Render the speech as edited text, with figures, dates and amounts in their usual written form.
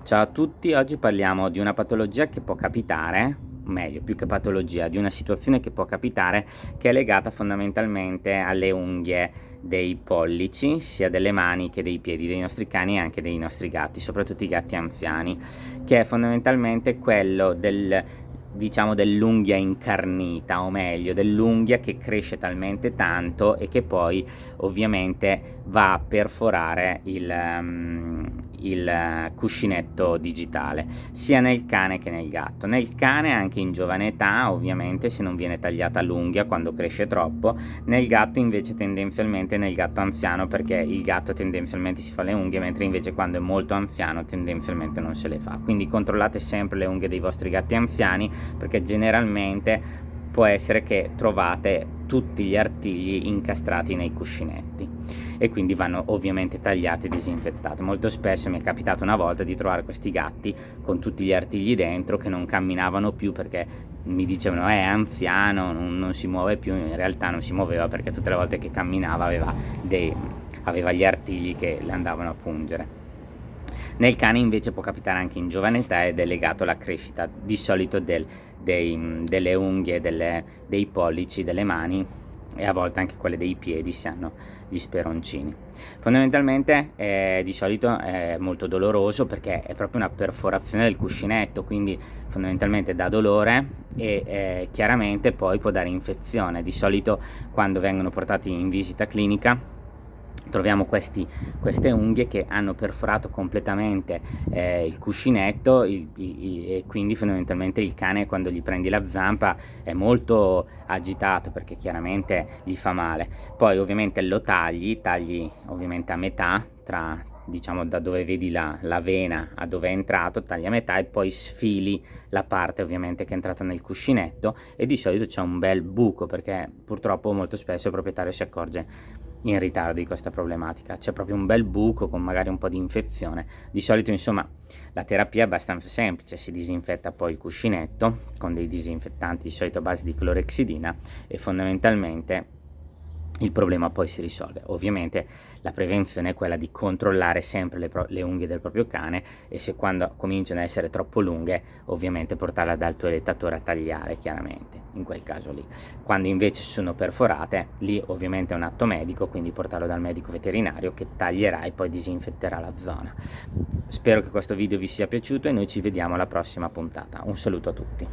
Ciao a tutti, oggi parliamo di una patologia che può capitare, meglio, più che patologia, di una situazione che può capitare, che è legata fondamentalmente alle unghie dei pollici, sia delle mani che dei piedi dei nostri cani e anche dei nostri gatti, soprattutto i gatti anziani, che è fondamentalmente quello diciamo dell'unghia incarnita, o meglio, dell'unghia che cresce talmente tanto e che poi ovviamente va a perforare il cuscinetto digitale, sia nel cane che nel gatto. Nel cane anche in giovane età, ovviamente, se non viene tagliata l'unghia quando cresce troppo. Nel gatto invece tendenzialmente, nel gatto anziano, perché il gatto tendenzialmente si fa le unghie, mentre invece quando è molto anziano tendenzialmente non se le fa. Quindi controllate sempre le unghie dei vostri gatti anziani, perché generalmente può essere che trovate tutti gli artigli incastrati nei cuscinetti e quindi vanno ovviamente tagliati e disinfettati. Molto spesso mi è capitato una volta di trovare questi gatti con tutti gli artigli dentro che non camminavano più perché mi dicevano è anziano, non si muove più. In realtà non si muoveva perché tutte le volte che camminava aveva gli artigli che le andavano a pungere. Nel cane invece può capitare anche in giovane età ed è legato alla crescita di solito delle unghie, dei pollici, delle mani e a volte anche quelle dei piedi se hanno gli speroncini. Fondamentalmente di solito è molto doloroso perché è proprio una perforazione del cuscinetto, quindi fondamentalmente dà dolore e chiaramente poi può dare infezione. Di solito quando vengono portati in visita clinica troviamo queste unghie che hanno perforato completamente il cuscinetto e quindi fondamentalmente il cane, quando gli prendi la zampa, è molto agitato perché chiaramente gli fa male. Poi ovviamente lo tagli ovviamente a metà, tra diciamo da dove vedi la vena a dove è entrato, tagli a metà e poi sfili la parte ovviamente che è entrata nel cuscinetto, e di solito c'è un bel buco perché purtroppo molto spesso il proprietario si accorge in ritardo di questa problematica. C'è proprio un bel buco con magari un po' di infezione. Di solito insomma la terapia è abbastanza semplice: si disinfetta poi il cuscinetto con dei disinfettanti di solito a base di clorexidina e fondamentalmente il problema poi si risolve. Ovviamente la prevenzione è quella di controllare sempre le unghie del proprio cane, e se quando cominciano a essere troppo lunghe ovviamente portarla dal toilettatore a tagliare, chiaramente in quel caso lì. Quando invece sono perforate, lì ovviamente è un atto medico, quindi portarlo dal medico veterinario che taglierà e poi disinfetterà la zona. Spero che questo video vi sia piaciuto e noi ci vediamo alla prossima puntata. Un saluto a tutti.